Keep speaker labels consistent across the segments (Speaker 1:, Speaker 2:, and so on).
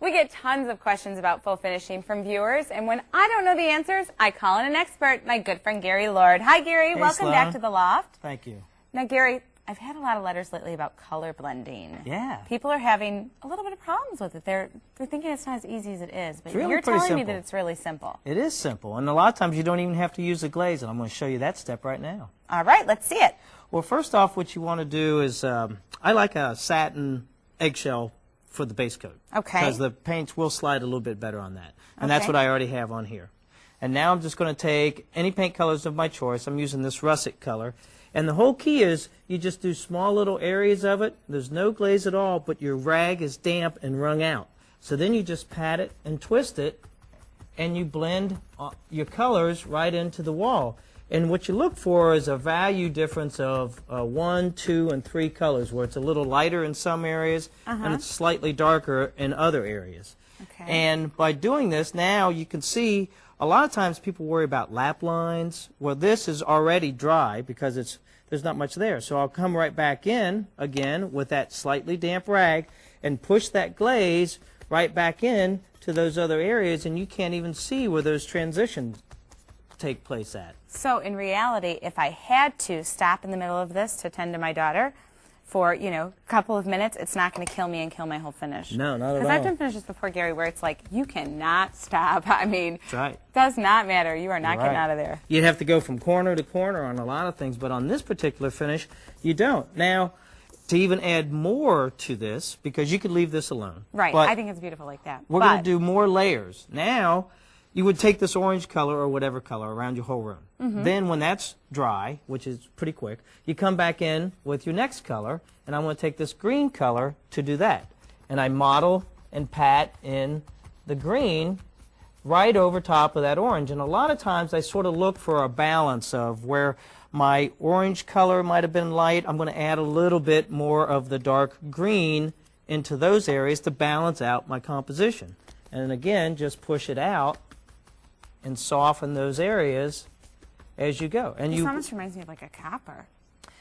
Speaker 1: We get tons of questions about full finishing from viewers, and when I don't know the answers, I call in an expert, my good friend Gary Lord. Hi, Gary.
Speaker 2: Hey,
Speaker 1: welcome
Speaker 2: Sloan.
Speaker 1: back to the Loft.
Speaker 2: Thank you.
Speaker 1: Now, Gary, I've had a lot of letters lately about color blending.
Speaker 2: Yeah.
Speaker 1: People are having a little bit of problems with it. They're thinking it's not as easy as it is, but
Speaker 2: really
Speaker 1: you're
Speaker 2: pretty
Speaker 1: telling me
Speaker 2: simple.
Speaker 1: that it's really simple.
Speaker 2: It is simple, and a lot of times you don't even have to use a glaze, and I'm going to show you that step right now.
Speaker 1: All right, let's see it.
Speaker 2: Well, first off, what you want to do is, I like a satin eggshell for the base coat.
Speaker 1: Okay.
Speaker 2: Because the paints will slide a little bit better on that. And
Speaker 1: Okay.
Speaker 2: that's what I already have on here. And now I'm just going to take any paint colors of my choice. I'm using this russet color. And the whole key is you just do small little areas of it. There's no glaze at all, but your rag is damp and wrung out. So then you just pat it and twist it, and you blend your colors right into the wall. And what you look for is a value difference of 1, 2, and 3 colors, where it's a little lighter in some areas and it's slightly darker in other areas.
Speaker 1: Okay.
Speaker 2: And by doing this, now you can see a lot of times people worry about lap lines. Well, this is already dry because there's not much there. So I'll come right back in again with that slightly damp rag and push that glaze right back in to those other areas, and you can't even see where those transitions take place at.
Speaker 1: So in reality, if I had to stop in the middle of this to tend to my daughter for, a couple of minutes, it's not going to kill me and kill my whole finish.
Speaker 2: No, not at all.
Speaker 1: Because I've done finishes before, Gary, where it's like, you cannot stop. I mean,
Speaker 2: That's right.
Speaker 1: does not matter. You are not getting out of there.
Speaker 2: You'd have to go from corner to corner on a lot of things, but on this particular finish, you don't. Now, to even add more to this, because you could leave this alone.
Speaker 1: Right.
Speaker 2: But
Speaker 1: I think it's beautiful like that.
Speaker 2: we're going to do more layers. Now, you would take this orange color or whatever color around your whole room. Then when that's dry, which is pretty quick, you come back in with your next color, and I'm going to take this green color to do that. And I model and pat in the green right over top of that orange. And a lot of times I sort of look for a balance of where my orange color might have been light. I'm going to add a little bit more of the dark green into those areas to balance out my composition. And again, just push it out and soften those areas as you go. And
Speaker 1: This almost reminds me of like a copper.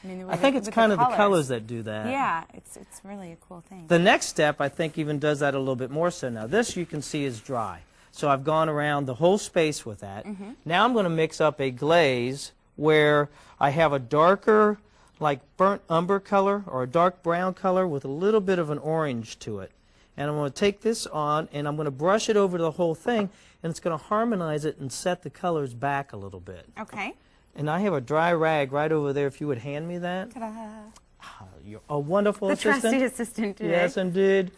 Speaker 2: I think it's kind of the colors that do that.
Speaker 1: Yeah, it's really a cool thing.
Speaker 2: The next step, I think, even does that a little bit more so. Now, this you can see is dry. So I've gone around the whole space with that. Now I'm going to mix up a glaze where I have a darker, like burnt umber color or a dark brown color with a little bit of an orange to it. And I'm going to take this on, and I'm going to brush it over the whole thing, and it's going to harmonize it and set the colors back a little bit.
Speaker 1: Okay.
Speaker 2: And I have a dry rag right over there if you would hand me that.
Speaker 1: Ta-da.
Speaker 2: You're a wonderful
Speaker 1: The
Speaker 2: assistant.
Speaker 1: trusty assistant today.
Speaker 2: Yes, indeed.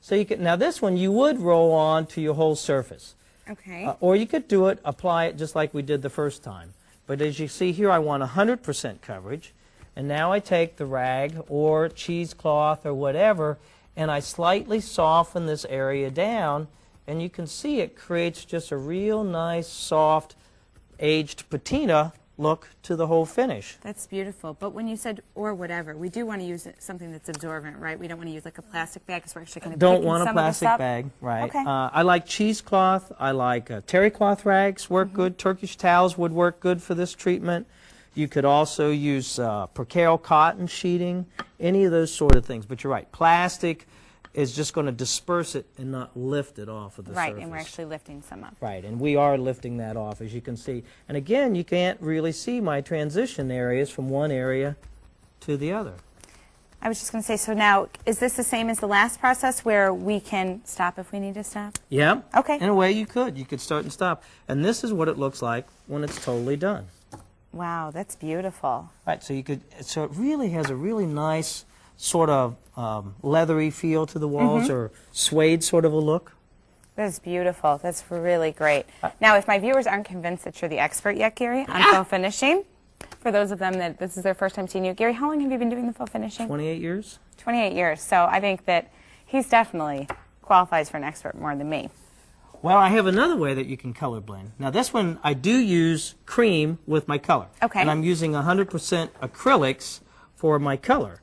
Speaker 2: So you can, now this one you would roll on to your whole surface.
Speaker 1: Okay.
Speaker 2: Or you could do it, apply it just like we did the first time. But as you see here, I want 100% coverage. And now I take the rag or cheesecloth or whatever, and I slightly soften this area down, and you can see it creates just a real nice, soft, aged patina look to the whole finish.
Speaker 1: That's beautiful. But when you said or whatever, we do want to use something that's absorbent, right? We don't want to use like a plastic bag because we're actually going to
Speaker 2: Don't want a plastic bag, right.
Speaker 1: Okay.
Speaker 2: I like cheesecloth. I like terry cloth rags work good. Turkish towels would work good for this treatment. You could also use percale cotton sheeting, any of those sort of things. But you're right, plastic is just going to disperse it and not lift it off of the surface.
Speaker 1: Right, and we're actually lifting some up.
Speaker 2: Right, and we are lifting that off, as you can see. And again, you can't really see my transition areas from one area to the other.
Speaker 1: I was just going to say, so now, is this the same as the last process where we can stop if we need to stop?
Speaker 2: Yeah.
Speaker 1: Okay.
Speaker 2: In a way, you could. You could start and stop. And this is what it looks like when it's totally done.
Speaker 1: Wow, that's beautiful.
Speaker 2: Right, so you could. So it really has a really nice sort of leathery feel to the walls, or suede sort of a look.
Speaker 1: That's beautiful. That's really great. Now, if my viewers aren't convinced that you're the expert yet, Gary, on full finishing, for those of them that this is their first time seeing you, Gary, how long have you been doing the full finishing?
Speaker 2: 28 years.
Speaker 1: 28 years. So I think that he's definitely qualifies for an expert more than me.
Speaker 2: Well, I have another way that you can color blend. Now, this one, I do use cream with my color.
Speaker 1: Okay.
Speaker 2: And I'm using 100% acrylics for my color.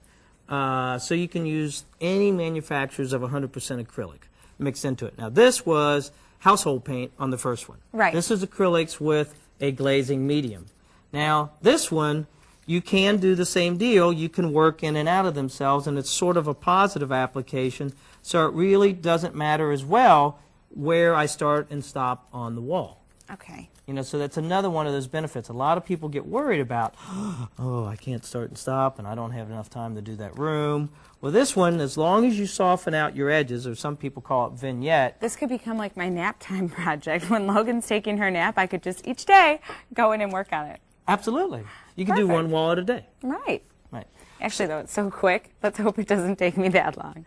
Speaker 2: So you can use any manufacturers of 100% acrylic mixed into it. Now, this was household paint on the first one.
Speaker 1: Right.
Speaker 2: This is acrylics with a glazing medium. Now, this one, you can do the same deal. You can work in and out of themselves, and it's sort of a positive application, so it really doesn't matter as well where I start and stop on the wall.
Speaker 1: Okay.
Speaker 2: You know, so that's another one of those benefits. A lot of people get worried about, oh, I can't start and stop, and I don't have enough time to do that room. Well, this one, as long as you soften out your edges, or some people call it vignette.
Speaker 1: This could become like my nap time project. When Logan's taking her nap, I could just each day go in and work on it.
Speaker 2: Absolutely. You can do one wall at a day.
Speaker 1: Right.
Speaker 2: Right.
Speaker 1: Actually, though, it's so quick. Let's hope it doesn't take me that long.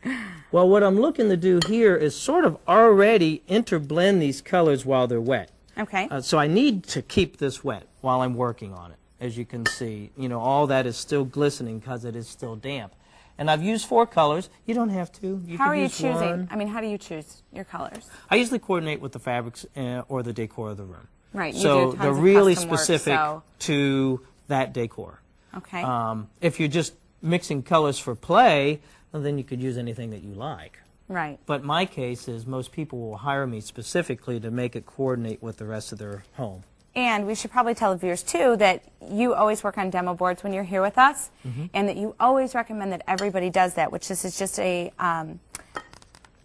Speaker 2: Well, what I'm looking to do here is sort of already interblend these colors while they're wet.
Speaker 1: Okay.
Speaker 2: So I need to keep this wet while I'm working on it. As you can see, you know, all that is still glistening because it is still damp. And I've used 4 colors. You don't have to.
Speaker 1: How are you
Speaker 2: use
Speaker 1: choosing?
Speaker 2: one.
Speaker 1: I mean, how do you choose your colors?
Speaker 2: I usually coordinate with the fabrics or the decor of the room.
Speaker 1: Right. You
Speaker 2: So
Speaker 1: do tons
Speaker 2: they're
Speaker 1: of
Speaker 2: really
Speaker 1: custom work,
Speaker 2: specific
Speaker 1: so-
Speaker 2: to that decor.
Speaker 1: Okay.
Speaker 2: If you're just mixing colors for play, well, then you could use anything that you like.
Speaker 1: Right.
Speaker 2: But my case is most people will hire me specifically to make it coordinate with the rest of their home.
Speaker 1: And we should probably tell the viewers, too, that you always work on demo boards when you're here with us, and that you always recommend that everybody does that, which this is just a,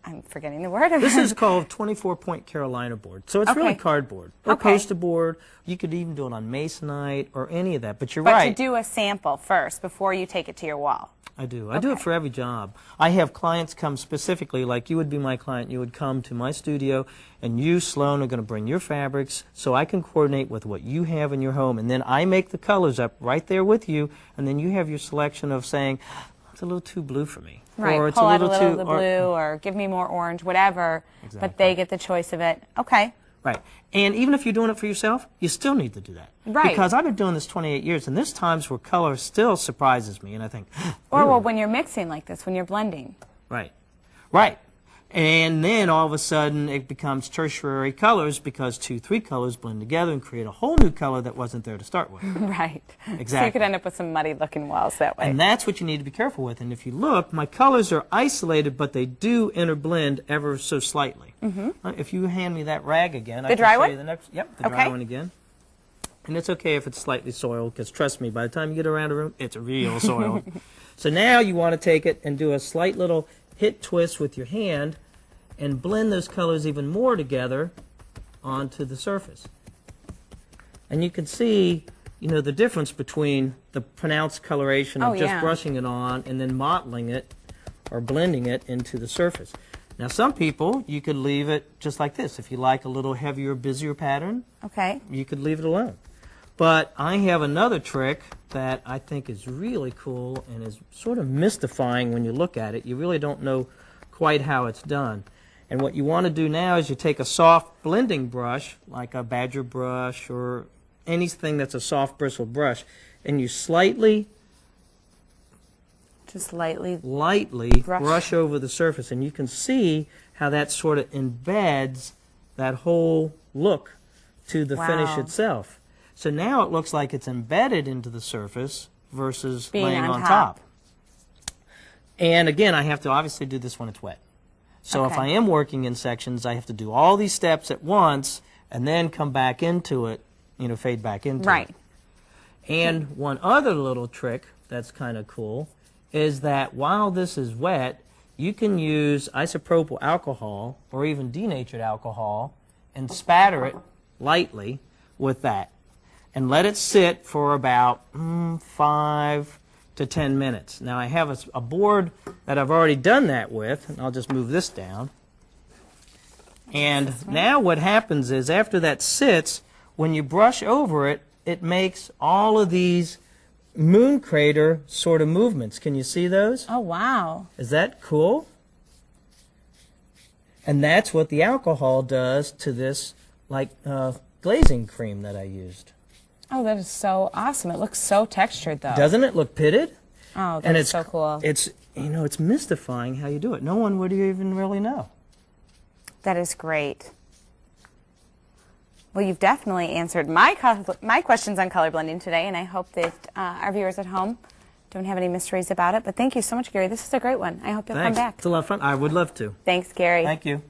Speaker 1: I'm forgetting the word.
Speaker 2: This is called 24-point Carolina board. So it's really
Speaker 1: Okay.
Speaker 2: cardboard or
Speaker 1: Okay.
Speaker 2: poster board. You could even do it on masonite or any of that. But you're
Speaker 1: But
Speaker 2: right.
Speaker 1: to do a sample first before you take it to your wall.
Speaker 2: I do. I do it for every job. I have clients come specifically, like you would be my client. You would come to my studio, and you, Sloan, are going to bring your fabrics so I can coordinate with what you have in your home. And then I make the colors up right there with you, and then you have your selection of saying, it's a little too blue for me.
Speaker 1: Right.
Speaker 2: Or it's
Speaker 1: Pull
Speaker 2: a
Speaker 1: out a
Speaker 2: little
Speaker 1: little of
Speaker 2: too,
Speaker 1: the blue, or give me more orange, whatever.
Speaker 2: Exactly.
Speaker 1: But they get the choice of it. Okay.
Speaker 2: Right. And even if you're doing it for yourself, you still need to do that.
Speaker 1: Right.
Speaker 2: Because I've been doing this 28 years, and there's times where color still surprises me, and I think,
Speaker 1: Or well, when you're mixing like this, when you're blending.
Speaker 2: right. Right. And then all of a sudden it becomes tertiary colors because 2, 3 colors blend together and create a whole new color that wasn't there to start with.
Speaker 1: Right. So you
Speaker 2: Exactly.
Speaker 1: could end up with some muddy looking walls that way.
Speaker 2: And that's what you need to be careful with. And if you look, my colors are isolated, but they do interblend ever so slightly. If you hand me that rag again, I can
Speaker 1: dry
Speaker 2: show
Speaker 1: one?
Speaker 2: you the next. Yep, the dry
Speaker 1: Okay.
Speaker 2: one again. And it's okay if it's slightly soiled, because trust me, by the time you get around a room, it's real soiled. So now you want to take it and do a slight little hit twist with your hand and blend those colors even more together onto the surface. And you can see, you know, the difference between the pronounced coloration of
Speaker 1: Oh,
Speaker 2: just
Speaker 1: yeah.
Speaker 2: brushing it on and then mottling it or blending it into the surface. Now, some people, you could leave it just like this. If you like a little heavier, busier pattern,
Speaker 1: Okay.
Speaker 2: you could leave it alone. But I have another trick that I think is really cool and is sort of mystifying when you look at it. You really don't know quite how it's done. And what you want to do now is you take a soft blending brush, like a Badger brush or anything that's a soft bristled brush, and you
Speaker 1: Just lightly.
Speaker 2: lightly
Speaker 1: Brush.
Speaker 2: brush over the surface, and you can see how that sort of embeds that whole look to the finish
Speaker 1: Wow.
Speaker 2: itself. So now it looks like it's embedded into the surface versus
Speaker 1: Being
Speaker 2: laying
Speaker 1: on
Speaker 2: on
Speaker 1: top.
Speaker 2: And again, I have to obviously do this when it's wet. So if
Speaker 1: Okay.
Speaker 2: I am working in sections, I have to do all these steps at once and then come back into it, you know, fade back into
Speaker 1: Right.
Speaker 2: it. And one other little trick that's kind of cool is that while this is wet, you can use isopropyl alcohol or even denatured alcohol and spatter it lightly with that and let it sit for about 5 to 10 minutes. Now I have a board that I've already done that with, and I'll just move this down. And now what happens is after that sits, when you brush over it, it makes all of these moon crater sort of movements. Can you see those?
Speaker 1: Oh, wow.
Speaker 2: Is that cool? And that's what the alcohol does to this like glazing cream that I used.
Speaker 1: Oh, that is so awesome. It looks so textured, though.
Speaker 2: Doesn't it look pitted?
Speaker 1: Oh,
Speaker 2: And
Speaker 1: that's so cool.
Speaker 2: It's, you know, it's mystifying how you do it. No one would even really know.
Speaker 1: That is great. Well, you've definitely answered my questions on color blending today, and I hope that our viewers at home don't have any mysteries about it. But thank you so much, Gary. This is a great one. I hope you'll come
Speaker 2: Thanks.
Speaker 1: back.
Speaker 2: It's a lot of fun. I would love to.
Speaker 1: Thanks, Gary.
Speaker 2: Thank you.